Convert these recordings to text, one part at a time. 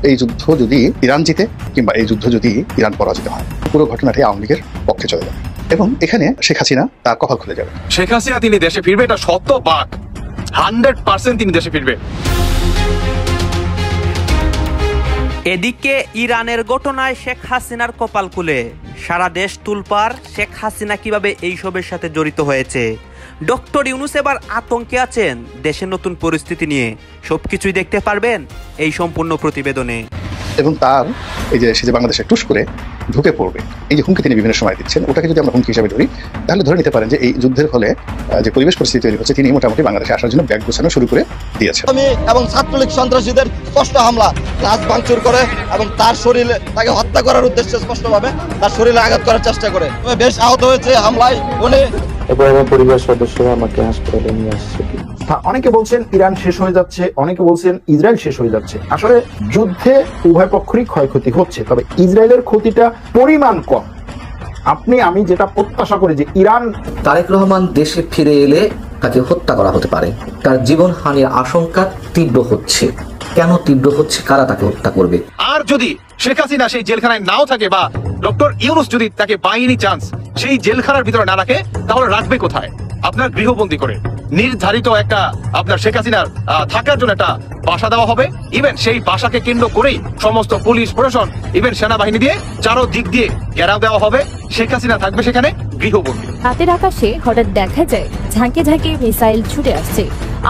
এই যুদ্ধ যদি ইরান জিতে কিংবা এই যুদ্ধ যদি ইরান পরাজিত হয়, পুরো ঘটনাটি আওয়ামী লীগের পক্ষে চলে যাবে এবং এখানে শেখ হাসিনা তার কপাল খুলে যাবে। শেখ হাসিনা তিনি দেশে ফিরবে, এটা সত্য বাক 100% তিনি দেশে ফিরবে। এদিকে ইরানের ঘটনায় শেখ হাসিনার কপাল খুলে সারা দেশ তুলপার। শেখ হাসিনা কিভাবে এইসবের সাথে জড়িত হয়েছে, ডক্টর ইউনূস এবার আতঙ্কে আছেন দেশের নতুন পরিস্থিতি নিয়ে, সবকিছুই দেখতে পারবেন এই সম্পূর্ণ প্রতিবেদনে। এবং তার এই যে সে যে বাংলাদেশে টুস করে ঢুকে পড়বে, এই যে হুমকি তিনি বিভিন্ন সময় দিচ্ছেন, ওটাকে যদি আমরা হুমকি হিসাবে ধরি তাহলে ধরে নিতে পারেন যে এই যুদ্ধের ফলে যে পরিবেশ পরিস্থিতি তৈরি হচ্ছে, তিনি মোটামুটি বাংলাদেশে আসার জন্য ব্যাগ গোছানো শুরু করে দিয়েছেন। এবং ছাত্রলীগ সন্ত্রাসীদের স্পষ্ট হামলা, ক্লাস ভাঙচুর করে এবং তার শরীরে তাকে হত্যা করার উদ্দেশ্যে স্পষ্টভাবে তার শরীরে আঘাত করার চেষ্টা করে। বেশ আহত হয়েছে হামলায় উনি। এরপর আমার পরিবার সদস্যরা আমাকে হাসপাতালে নিয়ে আসছে। অনেকে বলছেন ইরান শেষ হয়ে যাচ্ছে, অনেকে বলছেন ইসরায়েল শেষ হয়ে যাচ্ছে। আসলে যুদ্ধে উভয় পক্ষেরই ক্ষয়ক্ষতি হচ্ছে, তবে ইসরায়েলের ক্ষতিটা পরিমাণ কম। আমি যেটা প্রত্যাশা করি যে ইরান, তারেক রহমান দেশে ফিরে এলে তাকে হত্যা করা হতে পারে। তার জীবনহানির আশঙ্কা তীব্র হচ্ছে। কেন তীব্র হচ্ছে, কারা তাকে হত্যা করবে? আর যদি শেখ হাসিনা সেই জেলখানায় নাও থাকে বা ডক্টর ইউনূস যদি তাকে বাইনি চান্স সেই জেলখানার ভিতরে না রাখে, তাহলে রাখবে কোথায়? আপনার গৃহবন্দী করে নির্ধারিত একটা আপনার শেখ হাসিনার থাকার জন্য একটা বাসা দেওয়া হবে। ইভেন সেই বাসাকে কেন্দ্র করেই সমস্ত পুলিশ প্রশাসন, ইভেন সেনাবাহিনী দিয়ে চারো দিক দিয়ে ঘেরাও দেওয়া হবে। শেখ হাসিনা থাকবে সেখানে গৃহবন্দী। রাতের আকাশে হঠাৎ দেখা যায় ঝাঁকে ঝাঁকে মিসাইল ছুটে আসছে।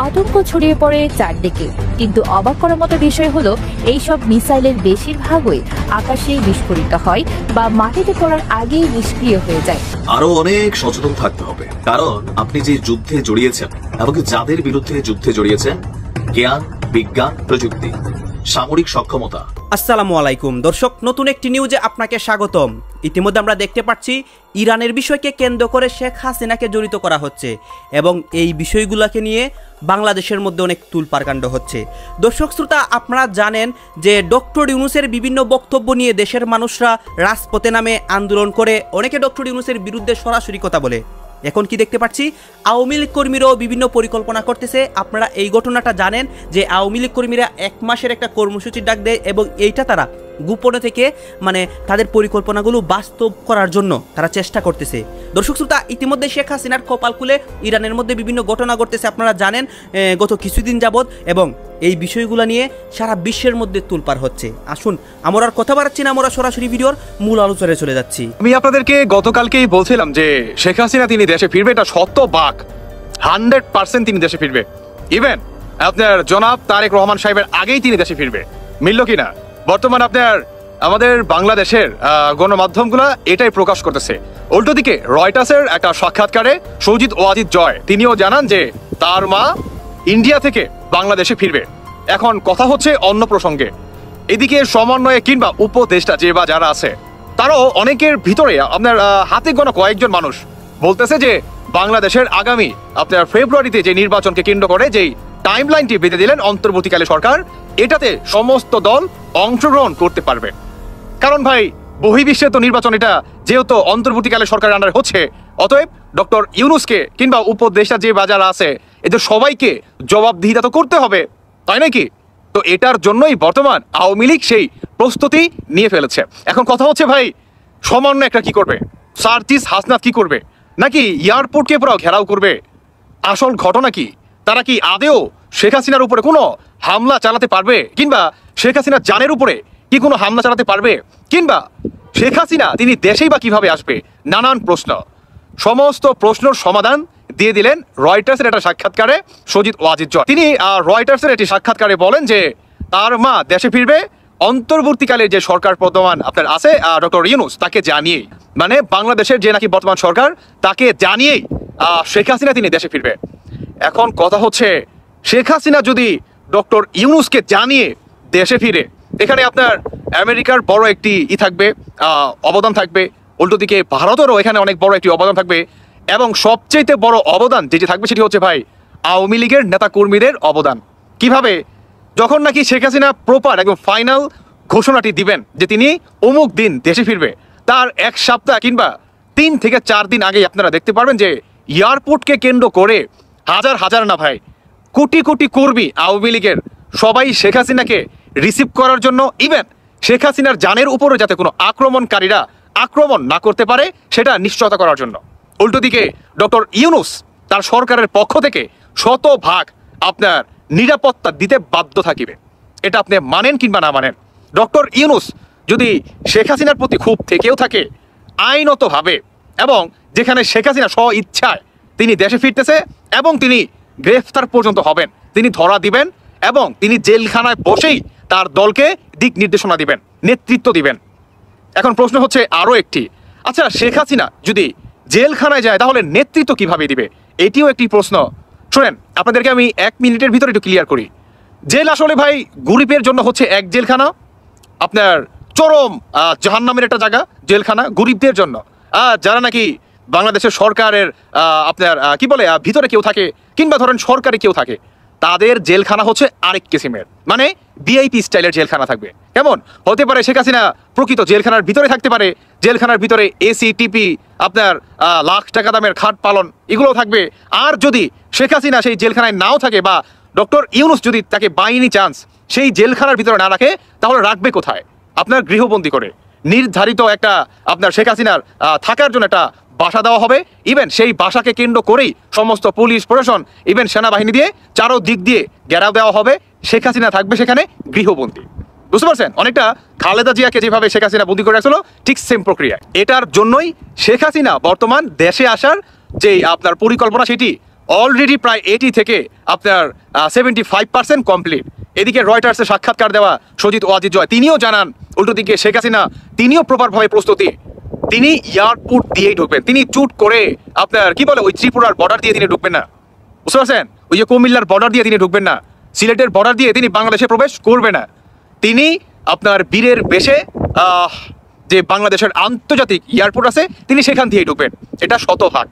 আতঙ্ক ছড়িয়ে পড়ে চারদিকে। কিন্তু অবাক করার মতো বিষয় হলো, এইসব মিসাইলের বেশিরভাগই আকাশে বিস্ফোরিত হয় বা মাটিতে পড়ার আগেই নিষ্ক্রিয় হয়ে যায়। আরো অনেক সচেতন থাকতে হবে, কারণ আপনি যে যুদ্ধে জড়িয়েছেন এবং যাদের বিরুদ্ধে যুদ্ধে জড়িয়েছেন, জ্ঞান, বিজ্ঞান, প্রযুক্তি, সামরিক সক্ষমতা। আসসালামু আলাইকুম দর্শক, নতুন একটি নিউজে আপনাকে স্বাগতম। ইতিমধ্যে আমরা দেখতে পাচ্ছি ইরানের বিষয়কে কেন্দ্র করে শেখ হাসিনাকে জড়িত করা হচ্ছে এবং এই বিষয়গুলোকে নিয়ে বাংলাদেশের মধ্যে অনেক তুলপাড়কাণ্ড হচ্ছে। দর্শক শ্রোতা, আপনারা জানেন যে ডক্টর ইউনূসের বিভিন্ন বক্তব্য নিয়ে দেশের মানুষরা রাজপথে নামে আন্দোলন করে, অনেকে ডক্টর ইউনূসের বিরুদ্ধে সরাসরি কথা বলে। এখন কি দেখতে পাচ্ছি, আওয়ামী লীগ কর্মীরাও বিভিন্ন পরিকল্পনা করতেছে। আপনারা এই ঘটনাটা জানেন যে আওয়ামী লীগ কর্মীরা 1 মাসের একটা কর্মসূচি ডাক দেয় এবং এইটা তারা গোপনে থেকে তাদের পরিকল্পনাগুলো বাস্তব করার জন্য তারা চেষ্টা করতেছে। দর্শক শ্রোতা, ইতিমধ্যে শেখ হাসিনার কপাল খুলে ইরানের মধ্যে বিভিন্ন ঘটনা ঘটতেছে, আপনারা জানেন গত কিছুদিন যাবৎ, এবং এই বিষয়গুলো নিয়ে সারা বিশ্বের মধ্যে তুলপার হচ্ছে। আসুন আমরা আর কথা বাড়াচ্ছি না, আমরা সরাসরি ভিডিওর মূল আলোচনায় চলে যাচ্ছি। আমি আপনাদেরকে গতকালকেই বলছিলাম যে শেখ হাসিনা তিনি দেশে ফিরবে, এটা সত্য বাক 100% তিনি দেশে ফিরবে। ইভেন আপনার জনাব তারেক রহমান সাহেবের আগেই তিনি দেশে ফিরবে। মিলল কিনা? বর্তমান আপনার আমাদের বাংলাদেশের গণমাধ্যমগুলো এটাই প্রকাশ করতেছে। উল্টো দিকে রয়টার্সের একটা সাক্ষাৎকারে সৌজিত ওয়াজিদ জয় তিনিও জানান যে তার মা ইন্ডিয়া থেকে বাংলাদেশে ফিরবে। এখন কথা হচ্ছে অন্য প্রসঙ্গে। এদিকে সমন্বয়ে কিংবা উপদেষ্টা যে বা যারা আছে, তারাও অনেকের ভিতরে আপনার হাতে গোনা কয়েকজন মানুষ বলতেছে যে বাংলাদেশের আগামী আপনার ফেব্রুয়ারিতে যে নির্বাচনকে কেন্দ্র করে যেই টাইমলাইনটি বেঁধে দিলেন অন্তর্বর্তীকালে সরকার, এটাতে সমস্ত দল অংশগ্রহণ করতে পারবে। কারণ ভাই, বহির্বিশ্বে তো নির্বাচন এটা যেহেতু অন্তর্বর্তীকালে সরকারের আন্ডারে হচ্ছে, অতএব ডক্টর ইউনূসকে কিংবা উপদেষ্টা যে বাজার আছে এদের সবাইকে জবাবদিহিতা তো করতে হবে, তাই নাকি? তো এটার জন্যই বর্তমান আওয়ামী লীগ সেই প্রস্তুতি নিয়ে ফেলেছে। এখন কথা হচ্ছে ভাই, সমন্বয় একটা কি করবে? সার্জিস হাসনাত কি করবে? নাকি এয়ারপোর্টকে পুরো ঘেরাও করবে? আসল ঘটনা কি? তারা কি আদেও শেখ হাসিনার উপরে কোনো হামলা চালাতে পারবে, কিংবা শেখ হাসিনার জানের উপরে কি কোনো হামলা চালাতে পারবে, কিংবা শেখ হাসিনা তিনি দেশেই বা কিভাবে আসবে? নানান প্রশ্ন। সমস্ত প্রশ্নের সমাধান দিয়ে দিলেন রয়টার্সের একটা সাক্ষাৎকারে সৌজিত ওয়াজিদ জয়। তিনি রয়টার্সের একটি সাক্ষাৎকারে বলেন যে তার মা দেশে ফিরবে অন্তর্বর্তীকালে যে সরকার বর্তমান আপনার আছে ডক্টর ইউনূস তাকে জানিয়েই, বাংলাদেশের যে নাকি বর্তমান সরকার তাকে জানিয়েই শেখ হাসিনা তিনি দেশে ফিরবে। এখন কথা হচ্ছে, শেখ হাসিনা যদি ডক্টর ইউনূসকে জানিয়ে দেশে ফিরে, এখানে আপনার আমেরিকার বড় একটি থাকবে, অবদান থাকবে। উল্টো দিকে ভারতেরও এখানে অনেক বড় একটি অবদান থাকবে, এবং সবচেয়ে বড় অবদান যেটি থাকবে সেটি হচ্ছে ভাই আওয়ামী লীগের নেতা কর্মীদের অবদান। কিভাবে? যখন নাকি শেখ হাসিনা প্রপার একদম ফাইনাল ঘোষণাটি দিবেন যে তিনি অমুক দিন দেশে ফিরবে, তার 1 সপ্তাহ কিংবা 3 থেকে 4 দিন আগে আপনারা দেখতে পারবেন যে এয়ারপোর্টকে কেন্দ্র করে হাজার হাজার না ভাই, কোটি কোটি কর্মী আওয়ামী লীগের সবাই শেখ হাসিনাকে রিসিভ করার জন্য, ইভেন শেখ হাসিনার জানের উপরে যাতে কোনো আক্রমণকারীরা আক্রমণ না করতে পারে সেটা নিশ্চয়তা করার জন্য। উল্টো দিকে ডক্টর ইউনূস তার সরকারের পক্ষ থেকে শতভাগ আপনার নিরাপত্তা দিতে বাধ্য থাকিবে। এটা আপনি মানেন কিংবা না মানেন, ডক্টর ইউনূস যদি শেখ হাসিনার প্রতি খুব থেকেও থাকে আইনতভাবে, এবং যেখানে শেখ হাসিনা স্ব ইচ্ছায় তিনি দেশে ফিরতেছে এবং তিনি গ্রেফতার পর্যন্ত হবেন, তিনি ধরা দিবেন এবং তিনি জেলখানায় বসেই তার দলকে দিক নির্দেশনা দিবেন, নেতৃত্ব দিবেন। এখন প্রশ্ন হচ্ছে আরও একটি, আচ্ছা শেখ হাসিনা যদি জেলখানায় যায় তাহলে নেতৃত্ব কিভাবে দিবে? এটিও একটি প্রশ্ন। শোনেন, আপনাদেরকে আমি 1 মিনিটের ভিতরে একটু ক্লিয়ার করি। জেল আসলে ভাই গরিবের জন্য হচ্ছে এক জেলখানা, আপনার চরম জাহান্নামের একটা জায়গা জেলখানা গরিবদের জন্য। যারা নাকি বাংলাদেশের সরকারের আপনার কি বলে ভিতরে কেউ থাকে কিংবা ধরেন সরকারি কেউ থাকে, তাদের জেলখানা হচ্ছে আরেক কিসিমের, মানে ভিআইপি স্টাইলের জেলখানা থাকবে। কেমন হতে পারে? শেখ হাসিনা প্রকৃত জেলখানার ভিতরে থাকতে পারে, জেলখানার ভিতরে এসি টিপি আপনার লাখ টাকা দামের খাট পালন এগুলো থাকবে। আর যদি শেখ হাসিনা সেই জেলখানায় নাও থাকে বা ডক্টর ইউনূস যদি তাকে বাই এনি চান্স সেই জেলখানার ভিতরে না রাখে, তাহলে রাখবে কোথায়? আপনার গৃহবন্দী করে নির্ধারিত একটা আপনার শেখ হাসিনার থাকার জন্য একটা বাসা দেওয়া হবে। ইভেন সেই বাসাকে কেন্দ্র করেই সমস্ত পুলিশ প্রশাসন ইভেন সেনাবাহিনী দিয়ে চারো দিক দিয়ে ঘেরাও দেওয়া হবে। শেখ হাসিনা থাকবে সেখানে গৃহবন্দী। বুঝতে পারছেন? অনেকটা খালেদা জিয়াকে যেভাবে শেখ হাসিনা বন্দী করে রাখছিল ঠিক সেম প্রক্রিয়া। এটার জন্যই শেখ হাসিনা বর্তমান দেশে আসার যে আপনার পরিকল্পনা সেটি অলরেডি প্রায় 80 থেকে আপনার 75% কমপ্লিট। এদিকে রয়টার্সে সাক্ষাৎকার দেওয়া সজিত ওয়াজিদ জয় তিনিও জানান, উল্টো দিকে শেখ হাসিনা তিনিও প্রপারভাবে প্রস্তুতি, তিনি এয়ারপোর্ট দিয়েই ঢুকবেন। তিনি চুট করে আপনার কি বলে ওই ত্রিপুরার বর্ডার দিয়ে তিনি ঢুকবেন না। বুঝতে পারছেন? ওই যে কুমিল্লার বর্ডার দিয়ে তিনি ঢুকবেন না, সিলেটের বর্ডার দিয়ে তিনি বাংলাদেশে প্রবেশ করবে না। তিনি আপনার বীরের বেশে যে বাংলাদেশের আন্তর্জাতিক এয়ারপোর্ট আছে তিনি সেখান দিয়েই ঢুকবেন, এটা শতভাগ।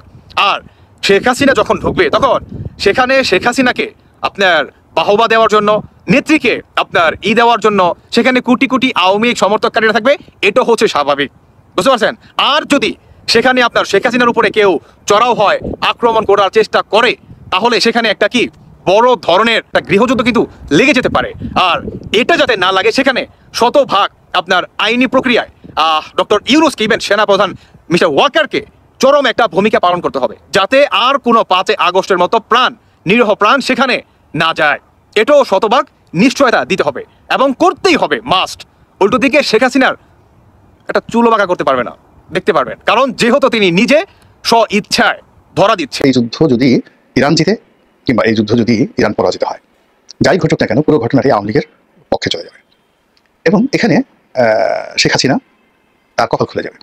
আর শেখ হাসিনা যখন ঢুকবে তখন সেখানে শেখ হাসিনাকে আপনার বাহবা দেওয়ার জন্য, নেত্রীকে আপনার দেওয়ার জন্য সেখানে কোটি কোটি আওয়ামী লীগ সমর্থককারীরা থাকবে, এটা হচ্ছে স্বাভাবিক। বুঝতে পারছেন? আর যদি সেখানে আপনার শেখ হাসিনার উপরে কেউ চড়াও হয়, আক্রমণ করার চেষ্টা করে, তাহলে সেখানে একটা কি বড় ধরনের একটা গৃহযুদ্ধ কিন্তু লেগে যেতে পারে। আর এটা যাতে না লাগে সেখানে শতভাগ আপনার আইনি প্রক্রিয়ায় ডক্টর ইউনূসকে ইভেন সেনাপ্রধান মিস্টার ওয়াকারকে চরম একটা ভূমিকা পালন করতে হবে, যাতে আর কোনো 5 আগস্টের মতো নিরীহ প্রাণ সেখানে না যায়। এটাও শতভাগ নিশ্চয়তা দিতে হবে এবং করতেই হবে, মাস্ট। উল্টো দিকে শেখ হাসিনার একটা চুলো বাঁকা করতে পারবে না, দেখতে পারবেন, কারণ যেহেতু তিনি নিজে স্ব ইচ্ছায় ধরা দিচ্ছে। এই যুদ্ধ যদি ইরান জিতে কিংবা এই যুদ্ধ যদি ইরান পরাজিত হয়, যাই ঘটুক না কেন পুরো ঘটনাটি আওয়ামী লীগের পক্ষে চলে যাবে এবং এখানে শেখ হাসিনা তার কপাল খুলে যাবে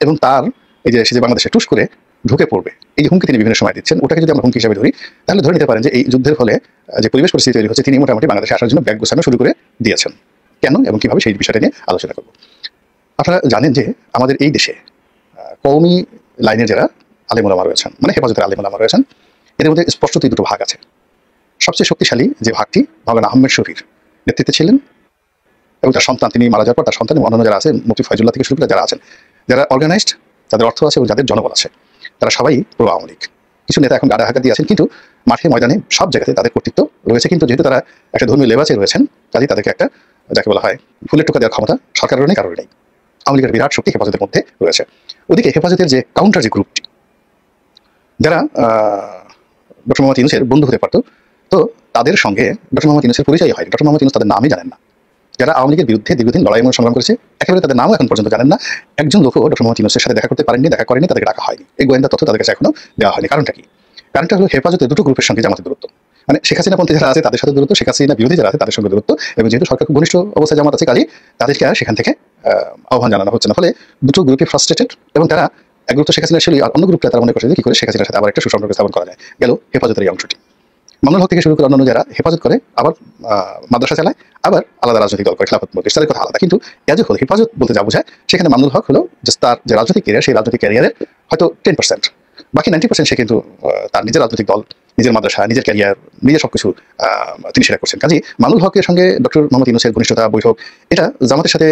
এবং তার এই যে সে যে বাংলাদেশে টুস করে ঢুকে পড়বে, এই যে হুমকি তিনি বিভিন্ন সময় দিচ্ছেন, ওটাকে যদি আমরা হুমকি হিসেবে ধরি তাহলে ধরে নিতে পারেন যে এই যুদ্ধের ফলে যে পরিবেশ পরিস্থিতি তৈরি হচ্ছে তিনি মোটামুটি বাংলাদেশে আসার জন্য ব্যাগ গোছানো শুরু করে দিয়েছেন। কেন এবং কিভাবে সেই বিষয়টা নিয়ে আলোচনা করব। আপনারা জানেন যে আমাদের এই দেশে কওমি লাইনের যারা আলেম ওলামা রয়েছেন, মানে হেফাজতের আলেম ওলামা রয়েছেন, এদের মধ্যে স্পষ্টতই দুটো ভাগ আছে। সবচেয়ে শক্তিশালী যে ভাগটি মাওলানা আহমেদ শফির নেতৃত্বে ছিলেন এবং তার সন্তান, তিনি মারা যাওয়ার পর তার সন্তান এবং অন্যান্য যারা আছে, মুফতি ফয়জুল্লাহ থেকে শুরু করে যারা আছেন, যারা অর্গানাইজড, যাদের অর্থ আছে এবং যাদের জনবল আছে, তারা সবাই প্রো আওয়ামী লীগ। কিছু নেতা এখন গাড়া হাঁকা দিয়ে আছেন, কিন্তু মাঠে ময়দানে সব জায়গাতে তাদের কর্তৃত্ব রয়েছে। কিন্তু যেহেতু তারা একটা ধর্মীয় লেবাসে রয়েছেন, কাজেই তাদেরকে একটা যাকে বলা হয় ফুলের টোকা দেওয়ার ক্ষমতা সরকারের নেই, কারোর নেই। আওয়ামী লীগের বিরাট শক্তি হেফাজতের মধ্যে রয়েছে। ওদিকে হেফাজতের যে কাউন্টার যে গ্রুপটি, যারা ডক্টর মোহাম্মদ ইউনূসের বন্ধু হতে পারতো, তো তাদের সঙ্গে ডক্টর মোহাম্মদ ইউনূসের পরিচয় হয়নি। ডক্টর মোহাম্মদ ইউনূস তাদের নামই জানেন না। যারা আওয়ামী লীগের বিরুদ্ধে দীর্ঘদিন লড়াই এবং সংগ্রাম করেছে, একেবারে তাদের নামও এখন পর্যন্ত জানেন না। একজন লোকও ডক্টর মোহাম্মদ ইউনূসের সাথে দেখা করতে পারেননি, দেখা করেনি, তাদেরকে ডাকা হয়নি। এই গোয়েন্দা তথ্য তাদের কাছে এখনো দেওয়া হয়নি। কারণটা কি? কারণটা হলো হেফাজতের দুটো গ্রুপের সঙ্গে জামাতের দূরত্ব, মানে শেখ হাসিনাপন্থী যারা আছে তাদের সাথে দূরত্ব, শেখ হাসিনা বিরোধী যারা আছে তাদের সঙ্গে দূরত্ব, এবং যেহেতু সরকার খুব ঘনিষ্ঠ অবস্থায় জামাত আছে, কাজেই তাদেরকে আর সেখান থেকে আহ্বান জানানো হচ্ছে না। ফলে দুটো গ্রুপই ফ্রাস্ট্রেটেড এবং তারা এক গ্রুপ তো শেখ হাসিনা ছিল, আর অন্য গ্রুপটা তারা মনে করছে যে কি করে শেখ হাসিনার সাথে আবার একটা সুসম্পর্ক স্থাপন করা যায়। গেল হেফাজতের এই অংশটি। মামুনুল হক থেকে শুরু করে অন্যান্য যারা হেফাজত করে, আবার মাদ্রাসা চালায়, আবার আলাদা রাজনৈতিক দল করে, খেলাফত মজলিস, তাদের কথা আলাদা। কিন্তু এজ এ হোল হেফাজত বলতে যা বোঝায়, সেখানে মামুনুল হক হলো যে তার যে রাজনৈতিক ক্যারিয়ার, সেই রাজনৈতিক ক্যারিয়ারের হয়তো 10%, বাকি 90% সে কিন্তু তার নিজের রাজনৈতিক দল, নিজের মাদ্রাসা, নিজের ক্যারিয়ার, নিজের সবকিছু তিনি সেটা করছেন। কাজেই মামুনুল হকের সঙ্গে ডক্টর মোহাম্মদ ইউনূসের ঘনিষ্ঠতা, বৈঠক, এটা জামাতের সাথে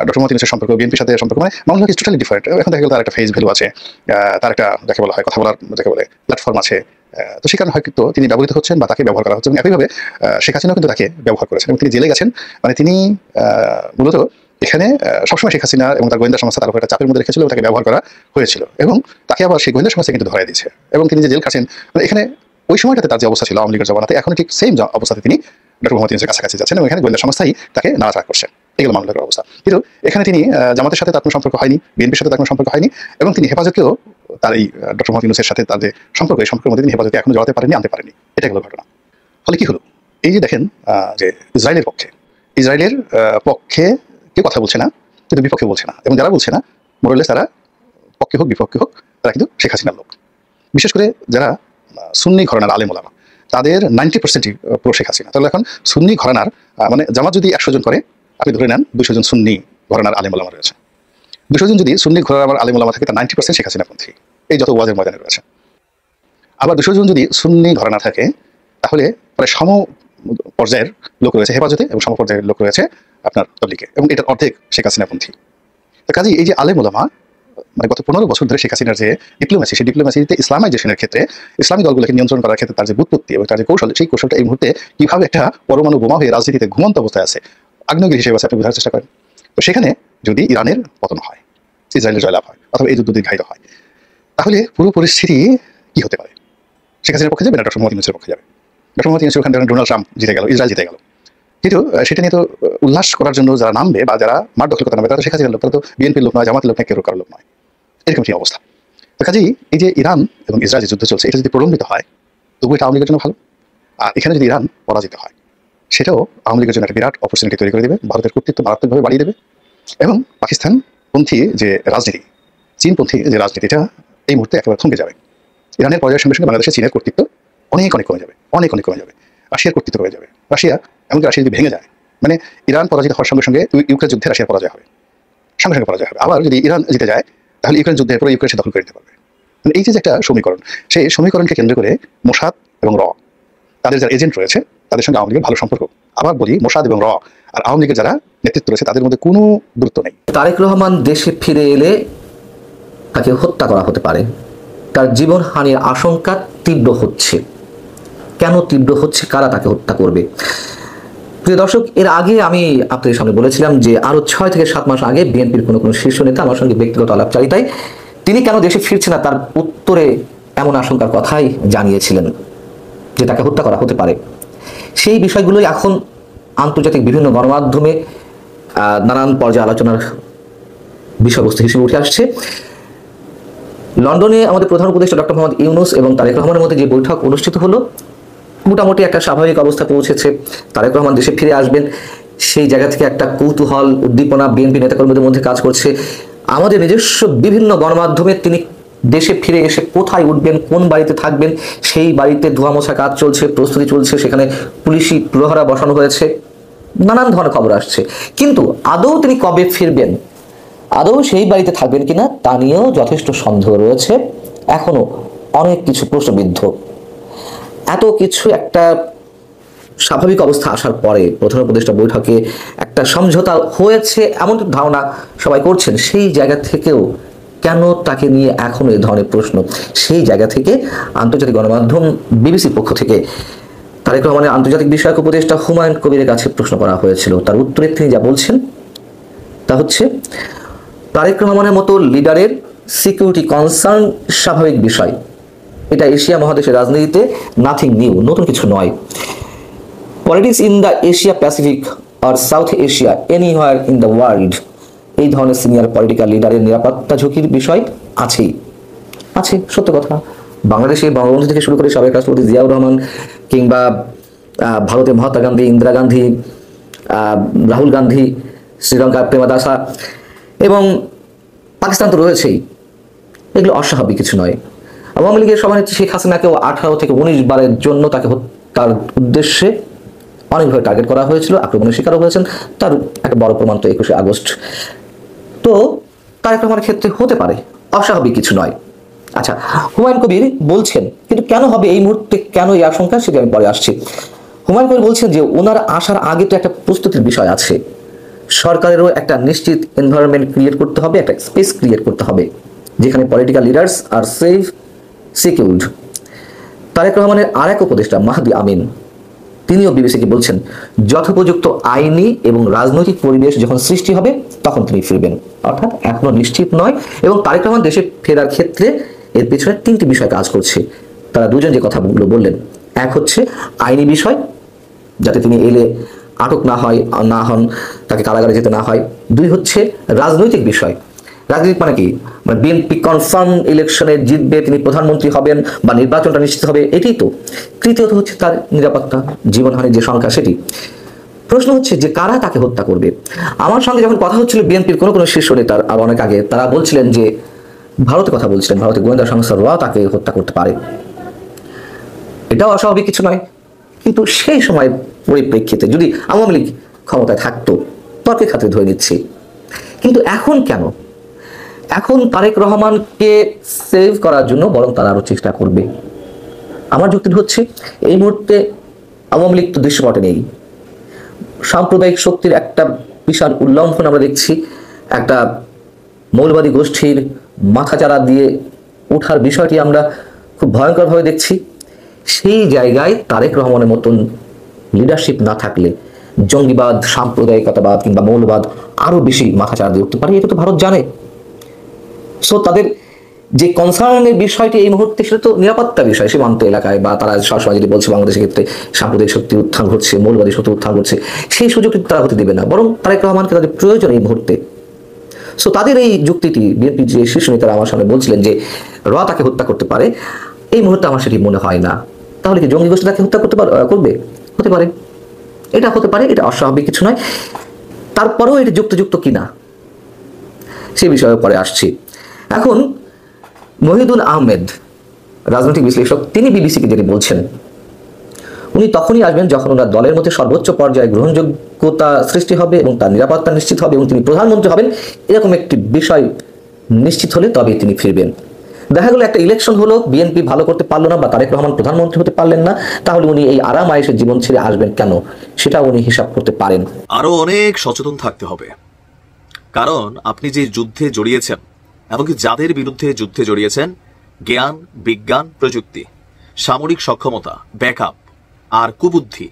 ডক্টর মোহাম্মদ ইউনূসের সম্পর্ক, বিএনপির সাথে সম্পর্ক, মানে মামুনুল হক ইজ টোটালি ডিফারেন্ট। এখন দেখা গেল তার একটা ফেস ভ্যালু আছে, তার একটা যাকে বলা হয় কথা বলার যাকে বলে প্ল্যাটফর্ম আছে, তো সে কারণে হয়তো তিনি ব্যবহৃত হচ্ছেন বা তাকে ব্যবহার করা হচ্ছে, এবং একইভাবে শেখ হাসিনাও কিন্তু তাকে ব্যবহার করেছেন এবং তিনি জেলে গেছেন। মানে তিনি মূলত এখানে সবসময় শেখ হাসিনা এবং তার গোয়েন্দা সংস্থা তার উপর একটা চাপের মধ্যে রেখেছিল, তাকে ব্যবহার করা হয়েছিল এবং তাকে আবার সেই গোয়েন্দা সংস্থা কিন্তু ধরাই দিয়েছে। এবং তিনি যে জেল খাচ্ছেন, মানে এখানে ওই সময়টাতে তার যে অবস্থা ছিল আওয়ামী লীগের জমানাতে, এখন ঠিক সেম অবস্থাতে তিনি ডক্টর মোহাম্মদ ইউনূসের কাছাকাছি যাচ্ছেন এবং এখানে গোয়েন্দা সংস্থাই তাকে নাড়াচাড়া করছে। এগুলো মামলার অবস্থা। কিন্তু এখানে তিনি জামাতের সাথে তার কোনো সম্পর্ক হয়নি, বিএনপির সাথে তার কোনো সম্পর্ক হয়নি, এবং তিনি হেফাজতকেও তার এই ডক্টর মোহাম্মদ ইউনূসের সাথে তার যে সম্পর্ক, এই সম্পর্কের মধ্যে তিনি হেফাজতে এখনো জড়াতে পারেনি, আনতে পারেনি। এটা হলো ঘটনা। ফলে কি হলো, এই যে দেখেন যে ইসরায়েলের পক্ষে কেউ কথা বলছে না, কিন্তু বিপক্ষে বলছে না, এবং যারা বলছে না মোরলেস তারা পক্ষে হোক বিপক্ষে হোক তারা কিন্তু শেখ হাসিনার লোক। বিশেষ করে যারা সুন্নি ঘরানার আলেম ওলামা, তাদের 90%ই প্রো শেখ হাসিনা। তাহলে এখন সুন্নি ঘরানার মানে জামাত যদি 100 জন করে, আপনি ধরে নেন 200 জন সুন্নি ঘরানার আলেম ওলামা রয়েছে। 200 জন যদি সুন্নি ঘরানার আলেম ওলামা থাকে, তার 90% শেখ হাসিনাপন্থী, এই যত ওয়াজের ময়দানে রয়েছে। আবার 200 জন যদি সুন্নি ঘরানা থাকে, তাহলে প্রায় সম পর্যায়ের লোক রয়েছে হেফাজতে এবং সম পর্যায়ের লোক রয়েছে আপনার তবলিগে, এবং এটার অর্ধেক শেখ হাসিনাপন্থী। তো কাজেই এই যে আলেম ওলামা, মানে গত 15 বছর ধরে শেখ হাসিনার যে ডিপ্লোমেসি, সেই ডিপ্লোমেসিতে ইসলামাইজেশনের ক্ষেত্রে, ইসলামী দলগুলোকে নিয়ন্ত্রণ করার ক্ষেত্রে তার যে বুৎপত্তি এবং তার যে কৌশল, সেই কৌশলটা এই মুহূর্তে কিভাবে একটা পরমাণু বোমা হয়ে রাজনীতিতে ঘুমন্ত অবস্থায় আছে, আগ্নেয়গিরি হিসেবে আছে, আপনি বোঝার চেষ্টা করেন। তো সেখানে যদি ইরানের পতন হয়, ইসরায়েলের জয়লাভ হয়, অথবা এই যুদ্ধ দীর্ঘায়িত হয়, তাহলে পুরো পরিস্থিতি কি হতে পারে? শেখ হাসিনার পক্ষে যাবে না ডক্টর মোহাম্মদ ইউনূসের পক্ষে যাবে? ডক্টর মোহাম্মদ ইউনূস ওখানে ডোনাল্ড ট্রাম্প জিতে গেল, ইসরায়েল জিতে গেল, কিন্তু সেটা নিয়ে তো উল্লাস করার জন্য যারা নামবে বা যারা মাঠ দখল করতে নামবে, তারা শেখ হাসিনার লোক, তারা তো বিএনপির লোক নয়, জামাতের লোক নয়, কেউ কারোর লোক নয়। এরকম কি অবস্থা? তো কাজেই এই যে ইরান এবং ইসরায়েল যে যুদ্ধ চলছে, এটা যদি প্রলম্বিত হয়, তবু এটা আওয়ামী লীগের জন্য ভালো। আর এখানে যদি ইরান পরাজিত হয়, সেটাও আওয়ামী লীগের জন্য একটা বিরাট অপরচুনিটি তৈরি করে দেবে, ভারতের কর্তৃত্ব মারাত্মকভাবে বাড়িয়ে দেবে, এবং পাকিস্তানপন্থী যে রাজনীতি, চীনপন্থী যে রাজনীতি, এটা এই মুহূর্তে একেবারে থমকে যাবে। ইরানের পর্যায়ের সঙ্গে সঙ্গে বাংলাদেশে চীনের কর্তৃত্ব অনেক কমে যাবে, অনেক কমে যাবে। রাশিয়ার কর্তৃত্ব হয়ে যাবে। রাশিয়া, এমনকি রাশিয়া যদি ভেঙে যায়, মানে ইরান পরাজিত হওয়ার সঙ্গে সঙ্গে ইউক্রেন যুদ্ধে রাশিয়ার পরাজয় হবে, সঙ্গে সঙ্গে পরাজয় হবে। আবার যদি ইরান জিতে যায়, তাহলে ইউক্রেন যুদ্ধে পুরো ইউক্রেন সে দখল করে নিতে পারবে। মানে এই যে একটা সমীকরণ, সেই সমীকরণকে কেন্দ্র করে মোসাদ এবং র, তাদের যারা এজেন্ট রয়েছে, তাদের সঙ্গে আওয়ামী লীগের ভালো সম্পর্ক। আবার বলি, মোসাদ এবং র আর আওয়ামী লীগের যারা নেতৃত্ব রয়েছে, তাদের মধ্যে কোনো গুরুত্ব নেই। তারেক রহমান দেশে ফিরে এলে তাকে হত্যা করা হতে পারে। তার জীবনহানির আশঙ্কা তীব্র হচ্ছে। কেন তীব্র হচ্ছে, কারা তাকে হত্যা করবে? প্রিয় দর্শক, এর আগে আমি আপনাদের সামনে বলেছিলাম যে আরো 6 থেকে 7 মাস আগে বিএনপির কোনো শীর্ষ নেতা আমার সঙ্গে ব্যক্তিগত আলাপচারিতায় তিনি কেন দেশে ফিরছে না তার উত্তরে এমন আশঙ্কার কথাই জানিয়েছিলেন যে তাকে হত্যা করা হতে পারে। সেই বিষয়গুলোই এখন আন্তর্জাতিক বিভিন্ন গণমাধ্যমে নানান পর্যায়ে আলোচনার বিষয়বস্তু হিসেবে উঠে আসছে। লন্ডনে আমাদের প্রধান উপদেষ্টা ডক্টর মোহাম্মদ ইউনূস এবং তারেক রহমানের মধ্যে যে বৈঠক অনুষ্ঠিত হলো, মোটামুটি একটা স্বাভাবিক অবস্থা পৌঁছেছে। তারেক রহমান দেশে ফিরে আসবেন, সেই জায়গা থেকে একটা কৌতূহল, উদ্দীপনা বিএনপি নেতাকর্মীদের মধ্যে কাজ করছে। আমাদের নিজস্ব বিভিন্ন গণমাধ্যমে তিনি দেশে ফিরে এসে কোথায় উঠবেন, কোন বাড়িতে থাকবেন, সেই বাড়িতে ধোয়া মোছা কাজ চলছে, প্রস্তুতি চলছে, সেখানে পুলিশি প্রহরা বসানো হয়েছে, নানান ধরনের খবর আসছে। কিন্তু আদৌ তিনি কবে ফিরবেন, আদৌ সেই বাড়িতে থাকবেন কিনা, তা নিয়েও যথেষ্ট সন্দেহ রয়েছে। এখনো অনেক কিছু প্রশ্নবিদ্ধ। এত কিছু একটা স্বাভাবিক অবস্থা আসার পরে প্রধান উপদেষ্টা বৈঠকে একটা সমঝোতা হয়েছে এমন ধারণা সবাই করছেন। সেই জায়গা থেকেও কেন তাকে নিয়ে এখনো এই ধরনের প্রশ্ন? সেই জায়গা থেকে আন্তর্জাতিক গণমাধ্যম বিবিসির পক্ষ থেকে তারেক রহমানের আন্তর্জাতিক বিষয়ক উপদেষ্টা হুমায়ুন কবিরের কাছে প্রশ্ন করা হয়েছিল। তার উত্তরে তিনি যা বলছেন তা হচ্ছে, তারেক রহমানের মতো লিডারের সিকিউরিটি কনসার্ন স্বাভাবিক বিষয়। এটা এশিয়া মহাদেশের রাজনীতিতে নাথিং নিউ, নতুন কিছু নয়। Politics in the Asia Pacific আর South Asia, anywhere in the world, এই ধরনের সিনিয়র পলিটিক্যাল লিডারের নিরাপত্তা ঝুঁকির বিষয় আছে, সত্য কথা। বাংলাদেশে বঙ্গবন্ধু থেকে শুরু করে সাবেক রাষ্ট্রপতি জিয়াউর রহমান, কিংবা ভারতের মহাত্মা গান্ধী, ইন্দিরা গান্ধী, রাহুল গান্ধী, শ্রীলঙ্কার প্রেমাদাসা, এবং পাকিস্তান তো রয়েছেই, এগুলো অস্বাভাবিক কিছু নয়। আওয়ামী লীগের সভানেত্রী শেখ হাসিনাকেও 18 থেকে 19 বারের জন্য তাকে তার উদ্দেশ্যে অনেকভাবে টার্গেট করা হয়েছিল, আক্রমণের শিকারও হয়েছেন। তার একটা বড় প্রমাণ তো 21শে আগস্ট। তো তারেক রহমানের ক্ষেত্রে হতে পারে, অস্বাভাবিক কিছু নয়। আচ্ছা, হুমায়ুন কবির বলছেন, কিন্তু কেন হবে এই মুহূর্তে, কেন এই আশঙ্কা, সেটা আমি পরে আসছি। হুমায়ুন কবির বলছেন যে ওনার আসার আগে তো একটা প্রস্তুতির বিষয় আছে। সরকারেরও একটা নিশ্চিত এনভায়রনমেন্ট ক্রিয়েট করতে হবে, একটা স্পেস ক্রিয়েট করতে হবে যেখানে পলিটিক্যাল লিডার্স আর সেফ, সিকিউরড। তারেক রহমানের আর এক উপদেষ্টা মাহদি আমিন তিনিও বিবিসিকে বলছেন, যথোপযুক্ত আইনি এবং রাজনৈতিক পরিবেশ যখন সৃষ্টি হবে তখন তিনি ফিরবেন। অর্থাৎ এখনো নিশ্চিত নয়, এবং তারেক রহমান দেশে ফেরার ক্ষেত্রে এর পেছনে 3টি বিষয় কাজ করছে। তারা দুজন যে কথাগুলো বললেন, এক হচ্ছে আইনি বিষয়, যাতে তিনি এলে আটক না হন, তাকে কারাগারে যেতে না হয়। 2 হচ্ছে রাজনৈতিক বিষয়। রাজনৈতিক মানে কি? মানে বিএনপি কনফার্ম ইলেকশনে জিতবে, তিনি প্রধানমন্ত্রী হবেন বা নির্বাচনটা নিশ্চিত হবে, এটাই তো। তৃতীয়ত হচ্ছে তার নিরাপত্তা, জীবনহানির যে সংখ্যা সেটি। প্রশ্ন হচ্ছে যে কারা তাকে হত্যা করবে। আমার সঙ্গে যখন কথা হচ্ছিল বিএনপির কোনো শীর্ষ নেতার আর অনেক আগে, তারা বলছিলেন যে ভারতের কথা বলছিলেন, ভারতের গোয়েন্দা সংস্থা র তাকে হত্যা করতে পারে। এটাও অস্বাভাবিক কিছু নয়, কিন্তু সেই সময় পরিপ্রেক্ষিতে যদি আওয়ামী লীগ ক্ষমতায় থাকতো, তর্কের খাতিরে ধরে নিচ্ছি। কিন্তু এখন কেন? এখন তারেক রহমানকে সেভ করার জন্য বরং তারা আরো চেষ্টা করবে। আমার যুক্তি হচ্ছে, এই মুহূর্তে আওয়ামী লীগ তো দৃশ্যপটে নেই। সাম্প্রদায়িক শক্তির একটা বিশাল উল্লঙ্ঘন আমরা দেখছি, একটা মৌলবাদী গোষ্ঠীর মাথাচাড়া দিয়ে ওঠার বিষয়টি আমরা খুব ভয়ঙ্করভাবে দেখছি। সেই জায়গায় তারেক রহমানের মতন লিডারশিপ না থাকলে জঙ্গিবাদ, সাম্প্রদায়িকতাবাদ কিংবা মৌলবাদ আরো বেশি মাথাচাড়া দিয়ে উঠতে পারে, এটা তো ভারত জানে। সো তাদের যে কনসার্নের বিষয়টি এই মুহূর্তে, সেটা তো নিরাপত্তা বিষয়। সীমান্ত এলাকায় বা তারা সবসময় যদি বলছে বাংলাদেশের ক্ষেত্রে সাম্প্রদায়িক শক্তি উত্থান ঘটছে, মৌলবাদী শক্তি উত্থান ঘটছে, সেই সুযোগটি তারা হতে দেবে না, বরং তারেক রহমানকে তাদের প্রয়োজন এই মুহূর্তে। সো তাদের এই যুক্তিটি বিএনপির যে শীর্ষ নেতারা আমার সামনে বলছিলেন যে র তাকে হত্যা করতে পারে, এই মুহূর্তে আমার সেটি মনে হয় না। তাহলে কি জঙ্গি গোষ্ঠী তাকে হত্যা করবে? হতে পারে, এটা হতে পারে, এটা অস্বাভাবিক কিছু নয়। তারপরেও এটা যুক্তিযুক্ত কিনা সে বিষয়ে পরে আসছি। এখন মহিদুল আহমেদ, রাজনৈতিক বিশ্লেষক, তিনি বিবিসিকে যেটি বলছেন, উনি তখনই আসবেন যখন ওনার দলের মধ্যে সর্বোচ্চ পর্যায়ে গ্রহণযোগ্যতা সৃষ্টি হবে এবং তার নিরাপত্তা নিশ্চিত হবে এবং তিনি প্রধানমন্ত্রী হবেন, এরকম একটি বিষয় নিশ্চিত হলে তবেই তিনি ফিরবেন। দেখা গেল একটা ইলেকশন হলো, বিএনপি ভালো করতে পারলো না বা তারেক রহমান প্রধানমন্ত্রী হতে পারলেন না, তাহলে উনি এই আরাম আয়েশের জীবন ছেড়ে আসবেন কেন, সেটা উনি হিসাব করতে পারেন। আরো অনেক সচেতন থাকতে হবে, কারণ আপনি যে যুদ্ধে জড়িয়েছেন এমনকি যাদের বিরুদ্ধে যুদ্ধে জড়িয়েছেন, জ্ঞান, বিজ্ঞান, প্রযুক্তি, সামরিক সক্ষমতা, ব্যাকআপ আর কুবুদ্ধি,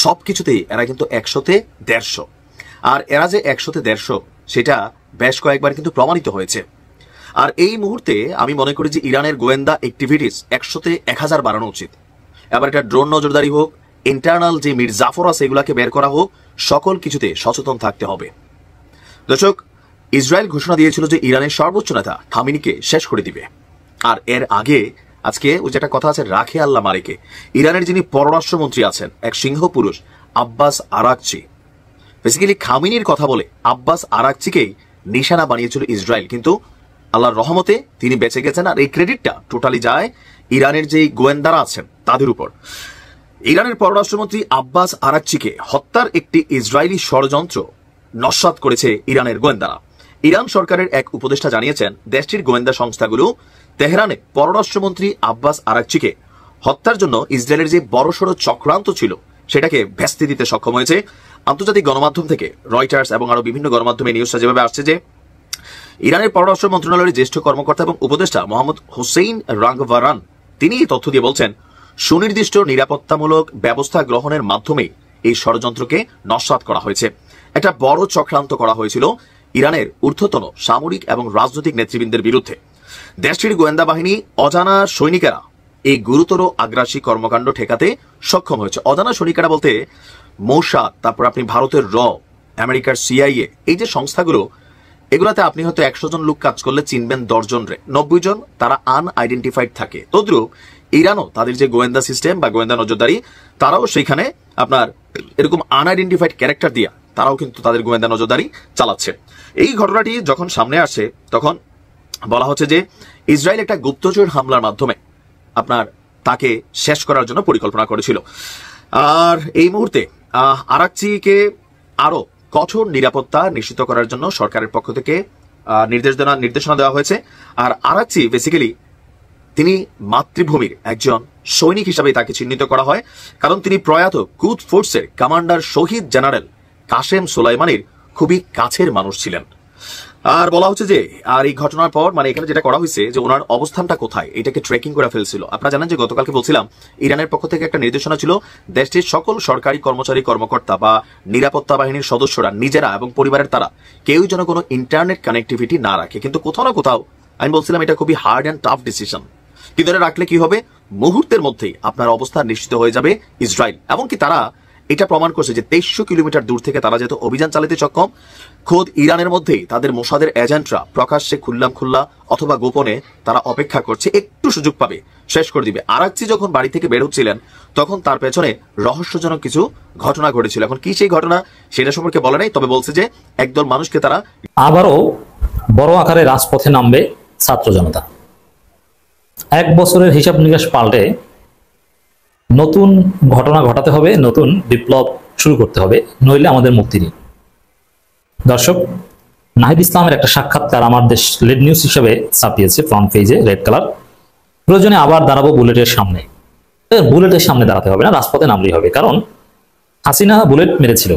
সবকিছুতেই এরা কিন্তু 100তে 150। আর এরা যে 100তে 150 সেটা বেশ কয়েকবার কিন্তু প্রমাণিত হয়েছে। আর এই মুহূর্তে আমি মনে করি যে ইরানের গোয়েন্দা অ্যাক্টিভিটিস 100তে 1000 বাড়ানো উচিত। এবার এটা ড্রোন নজরদারি হোক, ইন্টারনাল যে মির্জাফর আছে এগুলাকে বের করা হোক, সকল কিছুতে সচেতন থাকতে হবে। দর্শক, ইসরায়েল ঘোষণা দিয়েছিল যে ইরানের সর্বোচ্চ নেতা খামেনিকে শেষ করে দিবে। আর এর আগে আজকে ওই যেটা কথা আছে, রাখে আল্লাহ মারেকে, ইরানের যিনি পররাষ্ট্রমন্ত্রী আছেন, এক সিংহ পুরুষ আব্বাস আরাকচি, বেসিক্যালি খামেনির কথা বলে আব্বাস আরাকচিকেই নিশানা বানিয়েছিল ইসরায়েল। কিন্তু আল্লাহর রহমতে তিনি বেঁচে গেছেন, আর এই ক্রেডিটটা টোটালি যায় ইরানের যে গোয়েন্দারা আছেন তাদের উপর। ইরানের পররাষ্ট্রমন্ত্রী আব্বাস আরাকচিকে হত্যার একটি ইসরায়েলি ষড়যন্ত্র নস্যাৎ করেছে ইরানের গোয়েন্দারা। ইরান সরকারের এক উপদেষ্টা জানিয়েছেন, দেশটির গোয়েন্দা সংস্থাগুলো তেহরানে পররাষ্ট্রমন্ত্রী আব্বাস আরাকচিকে হত্যার জন্য ইসরায়েলের যে বড়সড় চক্রান্ত ছিল সেটাকে ভেস্তে দিতে সক্ষম হয়েছে। আন্তর্জাতিক গণমাধ্যম থেকে রয়টার্স এবং আরো বিভিন্ন গণমাধ্যমে নিউজটা যেভাবে আসছে যে ইরানের পররাষ্ট্র মন্ত্রণালয়ের জ্যেষ্ঠ কর্মকর্তা এবং উপদেষ্টা মোহাম্মদ হোসেইন রাঙ্গভারান তিনি এই তথ্য দিয়ে বলছেন, সুনির্দিষ্ট নিরাপত্তামূলক ব্যবস্থা গ্রহণের মাধ্যমে এই ষড়যন্ত্রকে নস্যাৎ করা হয়েছে। একটা বড় চক্রান্ত করা হয়েছিল ইরানের ঊর্ধ্বতন সামরিক এবং রাজনৈতিক নেতৃবৃন্দের বিরুদ্ধে। দেশটির গোয়েন্দা বাহিনী অজানা সৈনিকেরা এই গুরুতর আগ্রাসী কর্মকাণ্ড ঠেকাতে সক্ষম হয়েছে। অজানা সৈনিকেরা বলতে মোসাদ, তারপর আপনি ভারতের র, আমেরিকার সিআইএ, এই যে সংস্থাগুলো, এগুলাতে আপনি হয়তো 100 জন লোক কাজ করলে চিনবেন 10 জন রে, 90 জন তারা আনআইডেন্টিফাইড থাকে। তদ্রুপ ইরানও তাদের যে গোয়েন্দা সিস্টেম বা গোয়েন্দা নজরদারি, তারাও সেইখানে আপনার এরকম আনআইডেন্টিফাইড ক্যারেক্টার দিয়া তারাও কিন্তু তাদের গোয়েন্দা নজরদারি চালাচ্ছে। এই ঘটনাটি যখন সামনে আসে তখন বলা হচ্ছে যে ইসরায়েল একটা গুপ্তচর হামলার মাধ্যমে আপনার তাকে শেষ করার জন্য পরিকল্পনা করেছিল। আর এই মুহূর্তে আরাকচিকে আরো কঠোর নিরাপত্তা নিশ্চিত করার জন্য সরকারের পক্ষ থেকে নির্দেশনা দেওয়া হয়েছে। আর আরাকচি বেসিক্যালি তিনি মাতৃভূমির একজন সৈনিক হিসাবে তাকে চিহ্নিত করা হয়, কারণ তিনি প্রয়াত কুদস ফোর্সের কমান্ডার শহীদ জেনারেল কাসেম সোলাইমানির খুবই কাছের মানুষ ছিলেন। আর বলা হচ্ছে যে আর এই ঘটনার পর মানে এখানে যেটা করা হয়েছে যে ওনার অবস্থানটা কোথায় এটাকে ট্রেকিং করে ফেলছিল। আপনারা জানেন যে গতকালকে বলছিলাম ইরানের পক্ষ থেকে একটা নির্দেশনা ছিল দেশটির সকল সরকারি কর্মচারী কর্মকর্তা বা নিরাপত্তা বাহিনীর সদস্যরা নিজেরা এবং পরিবারের তারা কেউ যেন কোনো ইন্টারনেট কানেক্টিভিটি না রাখে। কিন্তু কোথাও না কোথাও আমি বলছিলাম এটা খুবই হার্ড অ্যান্ড টাফ ডিসিশন, কিন্তু এটা রাখলে কি হবে, মুহূর্তের মধ্যেই আপনার অবস্থা নিশ্চিত হয়ে যাবে ইসরায়েল। এমনকি তারা এটা প্রমাণ করছে যে 2300 কিলোমিটার দূর থেকে তারা যেহেতু অভিযান চালাতে সক্ষম, খোদ ইরানের মধ্যেই তাদের মোসাদের এজেন্টরা প্রকাশ্যে খুল্লা অথবা গোপনে তারা অপেক্ষা করছে, একটু সুযোগ পাবে শেষ করে দিবে। আরাকচি যখন বাড়ি থেকে বের হচ্ছিলেন তখন তার পেছনে রহস্যজনক কিছু ঘটনা ঘটেছিল। এখন কি সেই ঘটনা সেটা সম্পর্কে বলে নাই, তবে বলছে যে একদল মানুষকে তারা আবারও বড় আকারে রাজপথে নামবে ছাত্র জনতা। 1 বছরের হিসাব নিকাশ পাল্টে নতুন ঘটনা ঘটাতে হবে, নতুন বিপ্লব শুরু করতে হবে, নইলে আমাদের মুক্তি নেই। দর্শক, নাহিদ ইসলামের একটা সাক্ষাৎকার আমার দেশ লেড নিউজ হিসেবে ছাপিয়েছে ফ্রন্ট পেজে, রেড কালার। প্রয়োজনে আবার দাঁড়াবো বুলেটের সামনে। বুলেটের সামনে দাঁড়াতে হবে না, রাজপথে নামলেই হবে, কারণ হাসিনা বুলেট মেরেছিল।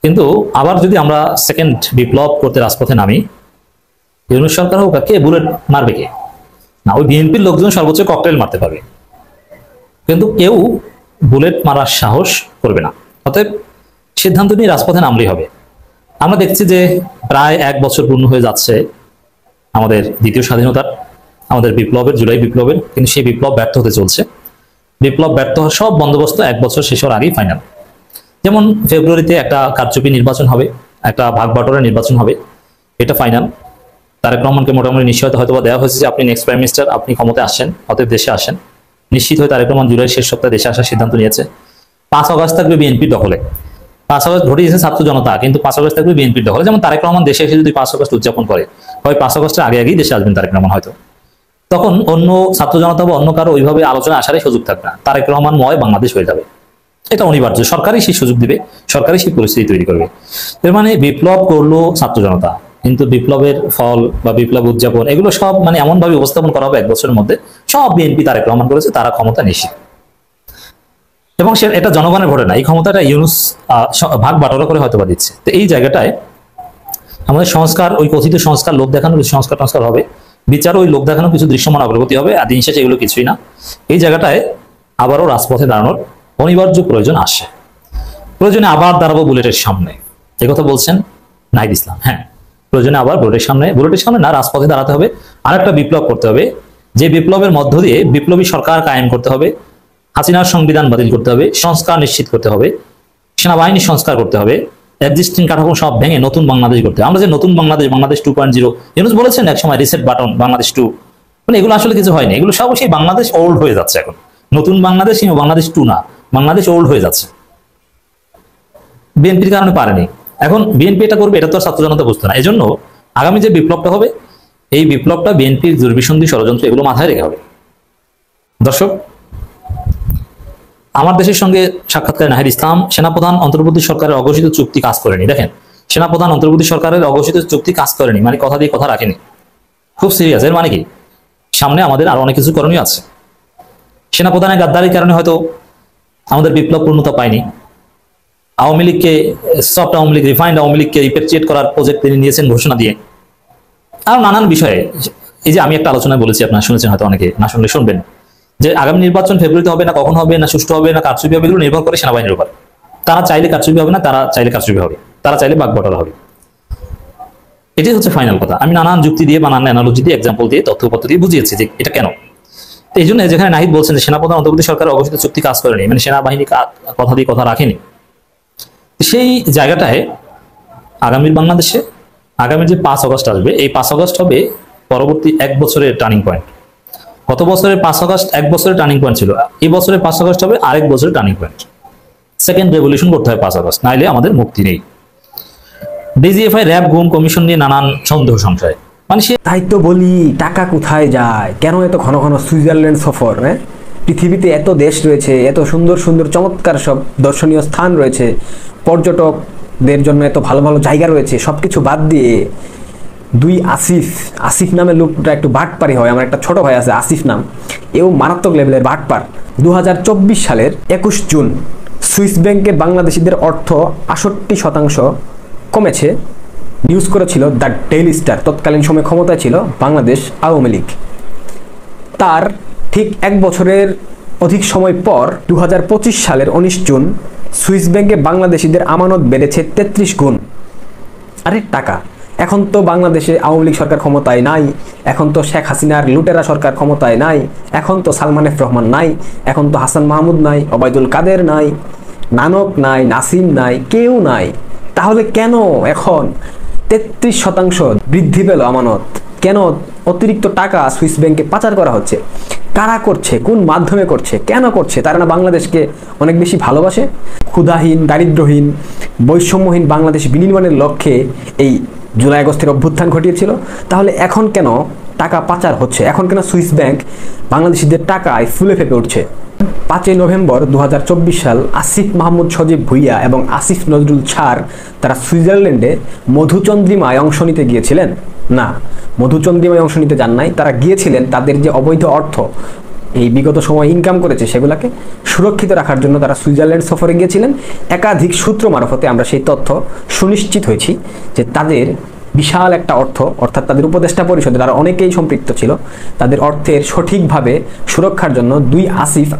কিন্তু আবার যদি আমরা সেকেন্ড বিপ্লব করতে রাজপথে নামি, ইউনূস সরকার হোক, কে বুলেট মারবে? কে না, ওই বিএনপির লোকজন সর্বোচ্চ ককটেল মারতে পারবে, কিন্তু কেউ বুলেট মারার সাহস করবে না। অতএব সিদ্ধান্ত নিয়ে রাজপথে নামলেই হবে। আমরা দেখছি যে প্রায় 1 বছর পূর্ণ হয়ে যাচ্ছে আমাদের দ্বিতীয় স্বাধীনতার, আমাদের বিপ্লবের, জুলাই বিপ্লবের, কিন্তু সেই বিপ্লব ব্যর্থ হতে চলছে। বিপ্লব ব্যর্থ হওয়ার সব বন্দোবস্ত 1 বছর শেষ হওয়ার আগেই ফাইনাল। যেমন ফেব্রুয়ারিতে একটা কারচুপি নির্বাচন হবে, একটা ভাগ বাটোয়ারা নির্বাচন হবে, এটা ফাইনাল। তারেক রহমানকে মোটামুটি নিশ্চয়তা হয়তো দেওয়া হয়েছে যে আপনি নেক্সট প্রাইম মিনিস্টার, আপনি ক্ষমতায় আসেন, অতএব দেশে আসেন। নিশ্চিত হয়ে তারেক রহমান জুলাই শেষ সপ্তাহে দেশে আসার সিদ্ধান্ত নিয়েছে। 5 আগস্ট থাকবে বিএনপির দখলে। 5 আগস্ট ভোটে দিয়েছে ছাত্র জনতা, কিন্তু 5 আগস্ট থাকবে বিএনপির দখলে। যেমন তারেক রহমান দেশে এসে যদি 5 আগস্ট উদযাপন করে, হয় 5 আগস্টের আগে আগেই দেশে আসবেন তারেক রহমান হয়তো, তখন অন্য ছাত্র জনতা বা অন্য কারো ওইভাবে আলোচনা আসারই সুযোগ থাকবে না। তারেক রহমান ময় বাংলাদেশ হয়ে যাবে, এটা অনিবার্য। সরকারই সেই সুযোগ দিবে, সরকারই সেই পরিস্থিতি তৈরি করবে। এর মানে বিপ্লব করলো ছাত্র জনতা, কিন্তু বিপ্লবের ফল বা বিপ্লব উদযাপন এগুলো সব মানে এমন ভাবে উপস্থাপন করা হবে 1 বছরের মধ্যে, সব বিএনপি তারেক রহমান করেছে, তারা ক্ষমতা নিশ্চিত। এবং এটা জনগণের ভোটে না, এই ক্ষমতাটা ইউনূস ভাগ বাটোয়ারা করে হয়তো বা দিচ্ছে। তো এই জায়গাটায় আমাদের সংস্কার, ওই কথিত সংস্কার, লোক দেখানো কিছু সংস্কার হবে, বিচার ওই লোক দেখানো কিছু দৃশ্যমান অগ্রগতি হবে, আর দিন শেষে এগুলো কিছুই না। এই জায়গাটায় আবারও রাজপথে দাঁড়ানোর অনিবার্য প্রয়োজন আসে। প্রয়োজনে আবার দাঁড়াবো বুলেটের সামনে, একথা বলছেন নাহিদ ইসলাম। হ্যাঁ, প্রয়োজনে আবার বুলেটের সামনে না, রাজপথে দাঁড়াতে হবে, আর একটা বিপ্লব করতে হবে, যে বিপ্লবের মধ্য দিয়ে বিপ্লবী সরকার কায়েম করতে হবে, হাসিনার সংবিধান বাতিল করতে হবে, সংস্কার নিশ্চিত করতে হবে, সেনাবাহিনী সংস্কার করতে হবে, এক্সিস্টিং কাঠামো সব ভেঙে নতুন বাংলাদেশ করতে হবে। আমরা যে নতুন বাংলাদেশ 2.0 ইউনূস বলেছেন এক সময়, রিসেট বাটন বাংলাদেশ 2, মানে এগুলো আসলে কিছু হয়নি। এগুলো সব সেই বাংলাদেশ ওল্ড হয়ে যাচ্ছে। এখন নতুন বাংলাদেশ বাংলাদেশ 2 না, বাংলাদেশ ওল্ড হয়ে যাচ্ছে। বিএনপির কারণে পারেনি, এখন বিএনপি এটা করবে, এটা তো ছাত্র জনতা বুঝতো না। এই জন্য আগামী যে বিপ্লবটা হবে, এই বিপ্লবটা বিএনপির দুর্বিসন্ধি ষড়যন্ত্র এগুলো মাথায় রেখে হবে। দর্শক, আমার দেশের সঙ্গে সাক্ষাৎকারে নাহিদ ইসলাম, সেনাপ্রধান অন্তর্বর্তী সরকারের অঘোষিত চুক্তি কাজ করেনি। দেখেন, সেনাপ্রধান অন্তর্বর্তী সরকারের অঘোষিত চুক্তি কাজ করেনি, মানে কথা দিয়ে কথা রাখেনি, খুব সিরিয়াস। এর মানে কি, সামনে আমাদের আরো অনেক কিছু করণীয় আছে। সেনাপ্রধানের গাদ্দারির কারণে হয়তো আমাদের বিপ্লব পূর্ণতা পায়নি। আওয়ামী লীগকে, সফট আওয়ামী লীগ, রিফাইন্ড আওয়ামী লীগকে রিপেট্রিয়েট করার প্রজেক্ট তিনি নিয়েছেন ঘোষণা দিয়ে, আর নানান বিষয়ে। এই যে আমি একটা আলোচনায় বলেছি, আপনারা শুনেছেন হয়তো, অনেকে না শুনলে শুনবেন, যে আগামী নির্বাচন ফেব্রুয়ারিতে হবে না, কখন হবে, না সুষ্ঠু হবে, না কারচুপি হবে, এগুলো নির্ভর করে সেনাবাহিনীর উপর। তারা চাইলে কারচুপি হবে না, তারা চাইলে কারচুপি হবে, তারা চাইলে বাগবটরা হবে। এটাই হচ্ছে ফাইনাল কথা। আমি নানান যুক্তি দিয়ে বা নানান অ্যানালজি দিয়ে, এক্সাম্পল দিয়ে, তথ্যপত্র দিয়ে বুঝিয়েছি যে এটা কেন। তো এই জন্য যেখানে নাহিদ বলছেন যে সেনাপ্রধান অন্তর্বর্তী সরকারের অঘোষিত চুক্তি কাজ করেনি, মানে সেনাবাহিনী কথা দিয়ে কথা রাখেনি, সেই জায়গাটায় আগামীর বাংলাদেশে আগামী যে 5 আগস্ট আসবে, এই 5 আগস্ট হবে পরবর্তী 1 বছরের টার্নিং পয়েন্ট। গত বছরের 5 আগস্ট 1 বছরের টার্নিং পয়েন্ট ছিল, এই বছরের 5 আগস্ট হবে আরেক বছরের টার্নিং পয়েন্ট। সেকেন্ড রেভলিউশন করতে হয় 5 আগস্ট, নাইলে আমাদের মুক্তি নেই। ডিজিএফআই, র্যাব, গুম কমিশন নিয়ে নানান সন্দেহ সংশয়, মানে তাই তো বলি, টাকা কোথায় যায়, কেন এত ঘন ঘন সুইজারল্যান্ড সফর? হ্যাঁ, পৃথিবীতে এত দেশ রয়েছে, এত সুন্দর সুন্দর চমৎকার সব দর্শনীয় স্থান রয়েছে, পর্যটকদের জন্য এত ভালো ভালো জায়গা রয়েছে, সবকিছু বাদ দিয়ে দুই আসিফ নামের লোকটা একটু বাটপারি হয়। আমার একটা ছোট ভাই আছে আসিফ নাম, এও মারাত্মক লেভেলের বাটপার। 2024 সালের 21 জুন সুইস ব্যাংকের বাংলাদেশিদের অর্থ 68% কমেছে নিউজ করেছিল দ্য ডেইলি স্টার। তৎকালীন সময়ে ক্ষমতায় ছিল বাংলাদেশ আওয়ামী লীগ। তার ঠিক 1 বছরের অধিক সময় পর 2025 সালের 19 জুন সুইস ব্যাংকে বাংলাদেশিদের আমানত বেড়েছে 33 গুণ। আরে টাকা, এখন তো বাংলাদেশে আওয়ামী লীগ সরকার ক্ষমতায় নাই, এখন তো শেখ হাসিনার লুটেরা সরকার ক্ষমতায় নাই, এখন তো সালমান এফ রহমান নাই, এখন তো হাসান মাহমুদ নাই, ওবায়দুল কাদের নাই, নানক নাই, নাসিম নাই, কেউ নাই। তাহলে কেন এখন 33% বৃদ্ধি পেল আমানত? কেন অতিরিক্ত টাকা সুইস ব্যাংকে পাচার করা হচ্ছে? কারা করছে? কোন মাধ্যমে করছে? কেন করছে? তারা না বাংলাদেশকে অনেক বেশি ভালোবাসে? ক্ষুধাহীন, দারিদ্র্যহীন, বৈষম্যহীন বাংলাদেশ বিনির্মাণের লক্ষ্যে এই জুলাই আগস্টের অভ্যুত্থান ঘটিয়েছিল। তাহলে এখন কেন টাকা পাচার হচ্ছে? এখন কেন সুইস ব্যাংক বাংলাদেশিদের টাকায় ফুলে ফেপে উঠছে? 5 নভেম্বর 2024 সাল আসিফ মাহমুদ সজীব ভুইয়া এবং আসিফ নজরুল ছাড় তারা সুইজারল্যান্ডে মধুচন্দ্রিমায় অংশ নিতে গিয়েছিলেন? না, মধুচন্দ্রিমায় অংশ নিতে যান নাই। তারা গিয়েছিলেন তাদের যে অবৈধ অর্থ এই বিগত সময় ইনকাম করেছে সেগুলোকে সুরক্ষিত রাখার জন্য তারা সুইজারল্যান্ড সফরে গিয়েছিলেন। একাধিক সূত্র মারফতে আমরা সেই তথ্য সুনিশ্চিত হয়েছি যে তাদের বিশাল একটা অর্থ, অর্থাৎ তাদের উপদেষ্টা পরিষদে তারা অনেকেই সম্পৃক্ত ছিল, তাদের অর্থের সঠিকভাবে সুরক্ষার জন্য 2 আসিফ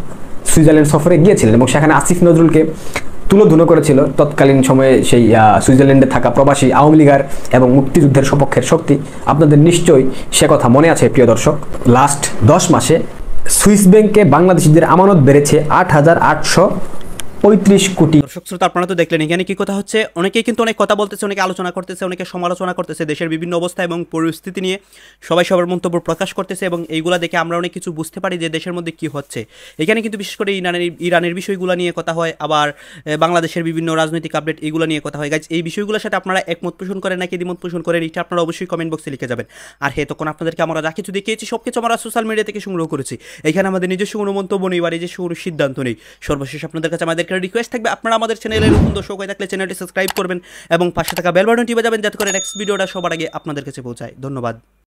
সুইজারল্যান্ড সফরে গিয়েছিলেন এবং সেখানে আসিফ নজরুলকে তুলোধুনো করেছিল তৎকালীন সময়ে সেই সুইজারল্যান্ডে থাকা প্রবাসী আওয়ামী লীগার এবং মুক্তিযুদ্ধের সপক্ষের শক্তি। আপনাদের নিশ্চয়ই সে কথা মনে আছে প্রিয় দর্শক। লাস্ট 10 মাসে সুইস ব্যাংকে বাংলাদেশিদের আমানত বেড়েছে 8,835 কোটি। দর্শক শ্রোতা, আপনারা তো দেখলেন এখানে কি কথা হচ্ছে। অনেকেই কিন্তু অনেক কথা বলতেছে, অনেকে আলোচনা করতেছে, অনেকে সমালোচনা করতেছে দেশের বিভিন্ন অবস্থা এবং পরিস্থিতি নিয়ে সবাই সবার মন্তব্য প্রকাশ করতেছে এবং এইগুলা দেখে আমরা অনেক কিছু বুঝতে পারি যে দেশের মধ্যে কি হচ্ছে। এখানে কিন্তু বিশেষ করে ইরানের বিষয়গুলো নিয়ে কথা হয়, আবার বাংলাদেশের বিভিন্ন রাজনৈতিক আপডেট এইগুলো নিয়ে কথা হয়। গাইজ, এই বিষয়গুলোর সাথে আপনারা একমত পোষণ করেন নাকি দ্বিমত পোষণ করেন, এটা আপনারা অবশ্যই কমেন্ট বক্সে লিখে যাবেন। আর হ্যাঁ, তখন আপনাদেরকে আমরা যা কিছু দেখিয়েছি সব কিছু আমরা সোশ্যাল মিডিয়া থেকে সংগ্রহ করেছি। এখানে আমাদের নিজস্ব কোনো মন্তব্য নেই বা নিজস্ব কোনো সিদ্ধান্ত নেই। সর্বশেষ আপনাদের কাছে আমাদের একটা রিকোয়েস্ট থাকবে, আপনারা আমাদের চ্যানেলের নতুন দর্শক হয়ে থাকলে চ্যানেলটি সাবস্ক্রাইব করবেন এবং পাশে থাকা বেল বাটনটি বাজাবেন যাতে করে নেক্সট ভিডিওটা সবার আগে আপনাদের কাছে পৌঁছায়। ধন্যবাদ।